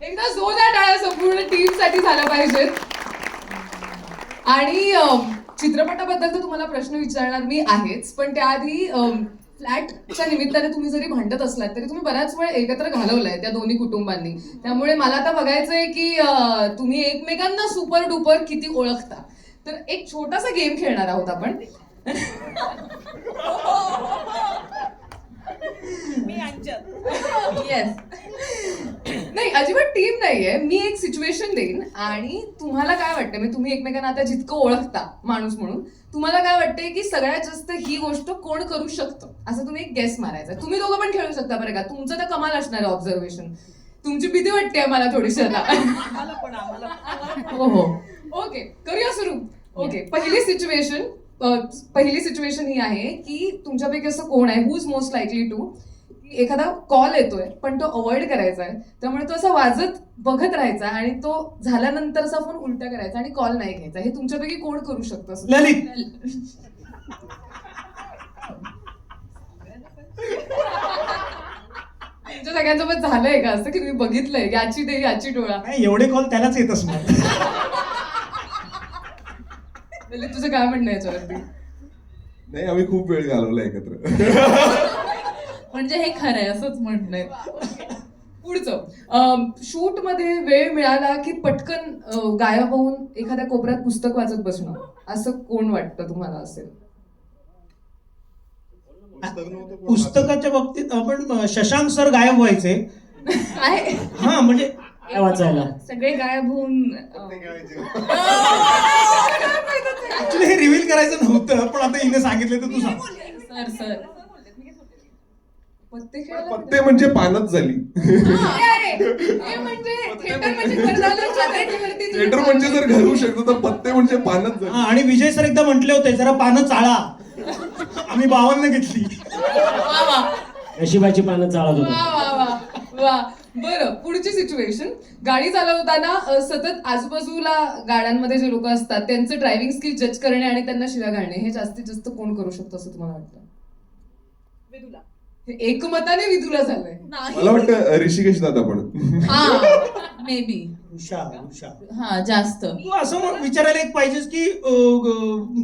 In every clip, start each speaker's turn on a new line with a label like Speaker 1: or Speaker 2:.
Speaker 1: एकदा जोरदार टाळ्या संपूर्ण टीम साठी झाल्या पाहिजेत. आणि चित्रपटाबद्दल तर तुम्हाला प्रश्न विचारणार मी आहेच, पण त्याआधी फ्लॅटच्या निमित्ताने तुम्ही जरी भांडत असलात तरी तुम्ही बराच वेळ एकत्र घालवलाय त्या दोन्ही कुटुंबांनी. त्यामुळे मला आता बघायचंय की तुम्ही एकमेकांना सुपर डुपर किती ओळखता. तर एक छोटासा गेम खेळणार आहोत आपण. येस. नाही, अजिबात टीम नाहीये. मी एक सिच्युएशन देईन आणि तुम्हाला काय वाटतं, म्हणजे तुम्ही एकमेकांना आता जितकं ओळखता माणूस म्हणून, तुम्हाला काय वाटतंय की सगळ्यात जास्त ही गोष्ट कोण करू शकतं असं तुम्ही एक गेस मारायचा. तुम्ही दोघं पण खेळू शकता बरं का. तुमचं तर कमाल असणार आहे ऑब्झर्वेशन. तुमची भीती वाटते मला थोडीशी आता. हो हो. ओके, करूया सुरू. ओके, पहिली सिच्युएशन ही आहे की तुमच्यापैकी असं कोण आहे, हु इज मोस्ट लाईकली टू, एखादा कॉल येतोय पण तो अवॉइड करायचा आहे, त्यामुळे तो असा वाजत बघत राहायचा आणि तो झाल्यानंतर असा फोन उलटा करायचा आणि कॉल नाही घ्यायचा. हे तुमच्यापैकी कोण करू शकतं?
Speaker 2: ललित.
Speaker 1: तुमच्या सगळ्यांसोबत झालंय का असं की तुम्ही बघितलंय याची दे याची डोळा?
Speaker 2: नाही, एवढे कॉल त्यालाच येत असणार.
Speaker 1: ललित, तुझं काय म्हणणं याच्यावरती?
Speaker 3: नाही, आम्ही खूप वेळ घालवला एकत्र.
Speaker 4: म्हणजे हे खरं आहे असंच म्हणणंय.
Speaker 1: पुढचं, शूट मध्ये वेळ मिळाला की पटकन गायब होऊन एखाद्या कोपऱ्यात पुस्तक वाचत बसणं, असं कोण वाटतं तुम्हाला असेल?
Speaker 2: पुस्तकाच्या बाबतीत आपण शशांक सर गायब व्हायचे.
Speaker 4: काय
Speaker 2: हा म्हणजे काय वाचायला
Speaker 4: सगळे गायब होऊन
Speaker 2: ऍक्च्युली हे रिव्हील करायचं नव्हतं, पण आता हिने सांगितलं तर तू सांग.
Speaker 4: सर सर
Speaker 1: पत्ते खेळायला
Speaker 3: पत्ते म्हणजे पानच झाली. थिएटर म्हणजे जर घालू शकतो तर पत्ते म्हणजे पानच झाली.
Speaker 2: हा, आणि विजय सर एकदा म्हटले होते जरा पानं चाळा. आम्ही 52 घेतली.
Speaker 5: नशिबाची पानं चाळत होतो.
Speaker 1: वा वा वा वा. बरं, पुढची सिच्युएशन, गाडी चालवताना सतत आजूबाजूला गाड्यांमध्ये जे लोक असतात त्यांचं ड्रायव्हिंग स्किल जज करणे आणि त्यांना शिव्या घालणे, हे जास्तीत जास्त कोण करू शकतो असं तुम्हाला वाटतं?
Speaker 4: विदुला.
Speaker 1: हे एकमताने विदुला झालंय.
Speaker 3: मला वाटतं ऋषिकेश दादा पण.
Speaker 4: हा मे बी.
Speaker 2: उषा
Speaker 4: हा जास्त.
Speaker 2: तू असं विचारायला एक पाहिजेस की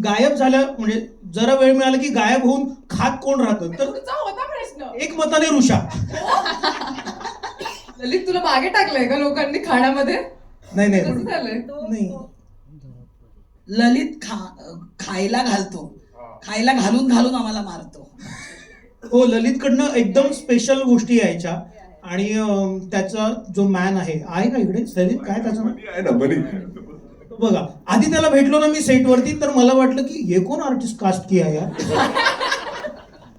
Speaker 2: गायब झालं म्हणजे जरा वेळ मिळाला की गायब होऊन खात कोण राहतं, तर
Speaker 1: पुढचा होता प्रश्न.
Speaker 2: एक मताने ऋषा.
Speaker 1: ललित, तुला मागे टाकलंय का लोकांनी खाण्यामध्ये?
Speaker 2: नाही नाही
Speaker 1: कसं झालंय?
Speaker 2: नाही.
Speaker 6: ललित खायला घालतो, खायला घालून घालून आम्हाला मारतो.
Speaker 2: हो, ललितकडनं एकदम स्पेशल गोष्टी यायच्या आणि त्याचा जो मॅन आहे का इकडे ललित, काय त्याचं नाव?
Speaker 3: आहे ना बरी.
Speaker 2: बघा, आधी त्याला भेटलो ना मी सेटवरती, तर मला वाटलं की हे कोण आर्टिस्ट कास्ट किया यार.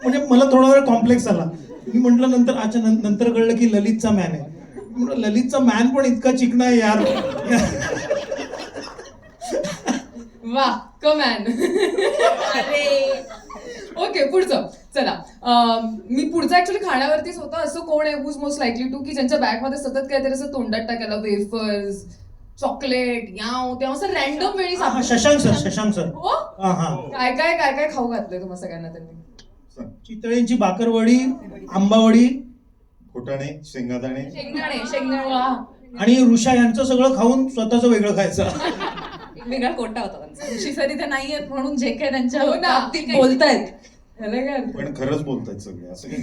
Speaker 2: म्हणजे मला थोडा वेळ कॉम्प्लेक्स आला. मी म्हटलं नंतर कळलं की ललितचा मॅन आहे. म्हटलं ललितचा मॅन पण इतका चिकना आहे यार.
Speaker 1: वा, कमॅन. ओके, पुढचं चला. मी पुढचं ऍक्च्युली खाण्यावरतीच होतं. असं कोण आहे हुज मोस्ट लाईकली टू की ज्यांच्या बॅग मध्ये सतत काहीतरी असं तोंडात टाकायला, वेफर्स, चॉकलेट, याव तेव्हा असं रॅन्डम वेळी
Speaker 2: हा, शशांक सर.
Speaker 1: हो?
Speaker 2: हा हा.
Speaker 1: काय काय काय काय खाऊ घातलंय तुम्हाला सगळ्यांना त्यांनी?
Speaker 2: चितळेंची बाकरवडी, आंबावडी,
Speaker 7: फुटाणे, शेंगादाणे,
Speaker 1: शेंगदाणे. वा.
Speaker 2: आणि ऋषा यांचं सगळं खाऊन स्वतःचं वेगळं खायचं.
Speaker 4: वेगळा कोटा होता त्यांचा. ऋषी सर इथे नाहीयेत म्हणून जे काही त्यांच्या
Speaker 1: हो ना.
Speaker 4: बाबतीत बोलतायत.
Speaker 1: ह्याला काय अर्थ?
Speaker 7: पण खरंच बोलतायत सगळे असं काही.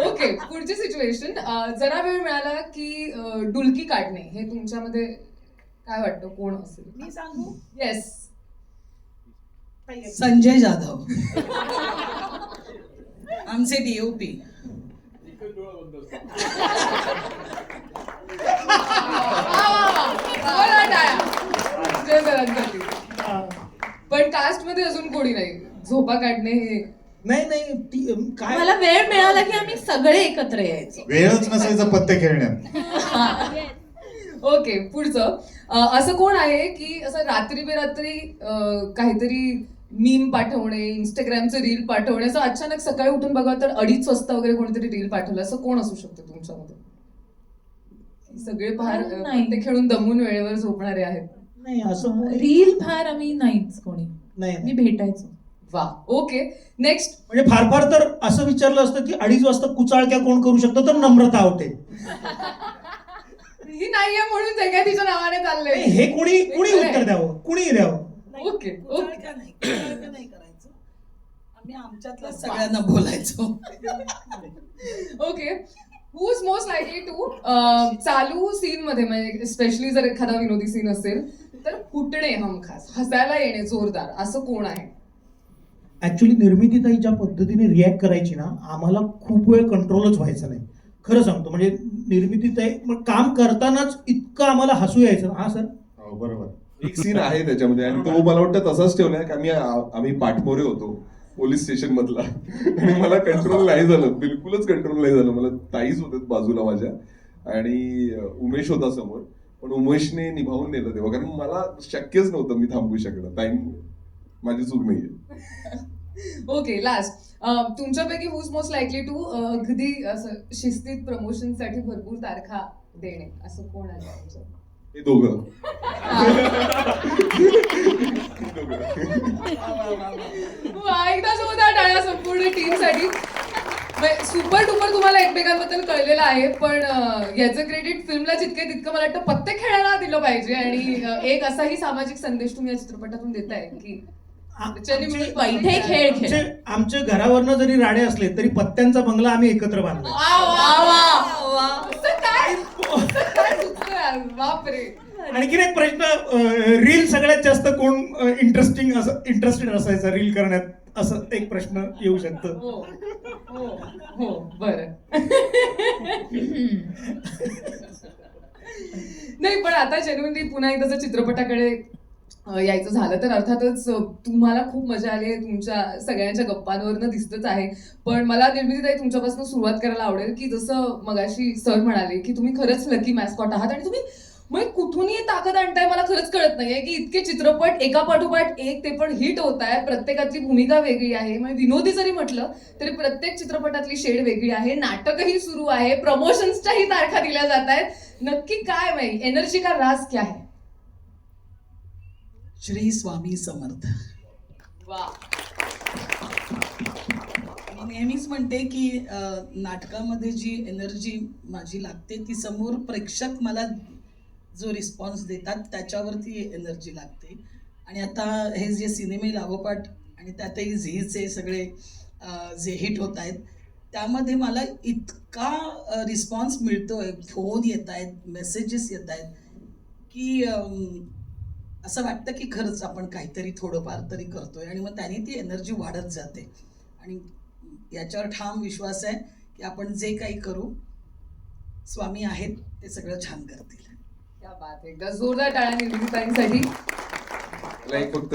Speaker 1: ओके, पुढची सिच्युएशन, जरा वेळ मिळाला की डुलकी काढणे, हे तुमच्यामध्ये काय वाटतं कोण असेल?
Speaker 6: मी सांगू?
Speaker 1: येस.
Speaker 6: संजय जाधव, आमचे DOP.
Speaker 1: पण कास्ट मध्ये अजून कोणी नाही. झोपा काढणे हे
Speaker 2: नाही काय
Speaker 4: मला वेळ मिळाला की आम्ही सगळे एकत्र यायचो.
Speaker 7: वेळच नसायचा पत्ते खेळण्यात.
Speaker 1: ओके, पुढचं, असं कोण आहे की असं रात्री बेरात्री काहीतरी मीम पाठवणे, इंस्टाग्रामचं रील पाठवणे, असं अचानक सकाळी उठून बघा तर 2:30 वाजता वगैरे कोणीतरी रील पाठवलं, असं कोण असू शकतं तुमच्यामध्ये? सगळे फार
Speaker 4: नाही.
Speaker 1: ते खेळून दमून वेळेवर झोपणारे आहेत.
Speaker 2: नाही असं
Speaker 4: रील फार आम्ही नाहीच कोणी.
Speaker 2: नाही
Speaker 4: मी भेटायचो.
Speaker 1: वा. Okay, next.
Speaker 2: म्हणजे फार तर असं विचारलं असतं की 2:30 वाजता कुचाळक्या कोण करू शकतो, तर नम्रता आवटे.
Speaker 1: ही नाहीये म्हणून जे काय तिच्या नावाने चाललंय.
Speaker 2: नाही, हे कुणी उत्तर द्यावं, कुणी द्यावं.
Speaker 1: ओके ओके
Speaker 6: का नाही करायचं. आम्ही आमच्यातल्या सगळ्यांना बोलायचो.
Speaker 1: Okay who is most likely to चालू सीन मध्ये म्हणजे स्पेशली जर एखादा विनोदी सीन असेल तर फुटणे हमखास हसायला येणे जोरदार असं कोण आहे?
Speaker 2: ऍक्च्युली निर्मितीताई ज्या पद्धतीने रिॲक्ट करायची ना, आम्हाला खूप वेळ कंट्रोलच व्हायचं नाही. खरं सांगतो, म्हणजे निर्मितीताई मग काम करतानाच इतकं आम्हाला हसू यायचं. हा सर,
Speaker 7: हो, बरोबर.
Speaker 3: एक सीन आहे त्याच्यामध्ये आणि तो मला वाटतं तसाच ठेवलाय की आम्ही पाठमोरे होतो पोलीस स्टेशन मधला आणि मला कंट्रोल नाही झालं, बिलकुलच कंट्रोल नाही झालं. मला ताईच होते बाजूला माझ्या आणि उमेश होता समोर, पण उमेशने निभावून नेलं तेव्हा, कारण मला शक्यच नव्हतं मी थांबू शकलं ताईंमुळे. माझी चूक नाहीये.
Speaker 1: ओके लास्ट तुमच्यापैकी हु इज मोस्ट लायकली टू अगदी असं शिस्तीत प्रमोशन साठी भरपूर तारखा देणे असं कोण आहे तुमचं?
Speaker 3: हे दोघं.
Speaker 1: एकदा सुद्धा टाळ्या संपूर्ण टीम साठी. सुपर डुपर तुम्हाला एकमेकांबद्दल कळलेलं आहे, पण याचं क्रेडिट फिल्मला जितके तितकं मला वाटतं पत्ते खेळायला दिलं पाहिजे. आणि एक असाही सामाजिक संदेश तुम्ही या चित्रपटातून देताय की चली मिळून
Speaker 4: बैठे खेळ
Speaker 2: आमच्या घरावरनं जरी राडे असले तरी पत्त्यांचा बंगला आम्ही एकत्र बांधला.
Speaker 1: असं काय सुचतं यार, बापरे.
Speaker 2: आणखीन एक प्रश्न, रील सगळ्यात जास्त कोण इंटरेस्टेड असायचा रील करण्यात, असं एक प्रश्न येऊ शकतो.
Speaker 1: हो हो हो बरं. नाही पण आता जेन्युइनली पुन्हा एकदा जर चित्रपटाकडे यायचं झालं तर अर्थातच तुम्हाला खूप मजा आली आहे, तुमच्या सगळ्यांच्या गप्पांवरनं दिसतच आहे. पण मला निर्मितीताई तुमच्यापासून सुरुवात करायला आवडेल की जसं मगाशी सर म्हणाले की तुम्ही खरंच लकी मॅस्कॉट आहात आणि तुम्ही म्हणजे कुठूनही ताकद आणताय मला खरंच कळत नाहीये की इतके चित्रपट एका पाठोपाठ एक ते पण हिट होत आहे. प्रत्येकातली भूमिका वेगळी आहे, म्हणजे विनोदी जरी म्हटलं तरी प्रत्येक चित्रपटातली शेड वेगळी आहे. नाटकही सुरू आहे, प्रमोशन्सच्याही तारखा दिल्या जात आहेत. नक्की काय माहिती एनर्जी का राज क्या है?
Speaker 6: श्री स्वामी समर्थ.
Speaker 1: वा.
Speaker 6: मी नेहमीच म्हणते की नाटकामध्ये जी एनर्जी माझी लागते ती समोर प्रेक्षक मला जो रिस्पॉन्स देतात त्याच्यावरती एनर्जी लागते. आणि आता हे जे सिनेमे लागोपाठ आणि त्यातही झीचे सगळे जे हिट होत आहेत त्यामध्ये मला इतका रिस्पॉन्स मिळतो आहे, फोन येत आहेत, मेसेजेस येत आहेत की असं वाटतं की खरंच आपण काहीतरी थोडंफार तरी करतोय आणि मग त्याने ती एनर्जी वाढत जाते. आणि याच्यावर ठाम विश्वास आहे की आपण जे काही करू स्वामी आहेत ते सगळं छान करतील.
Speaker 1: क्या बात आहे. एकदा जोरदार टाळ्या निर्मितीताईंसाठी.
Speaker 3: लाईक फक्त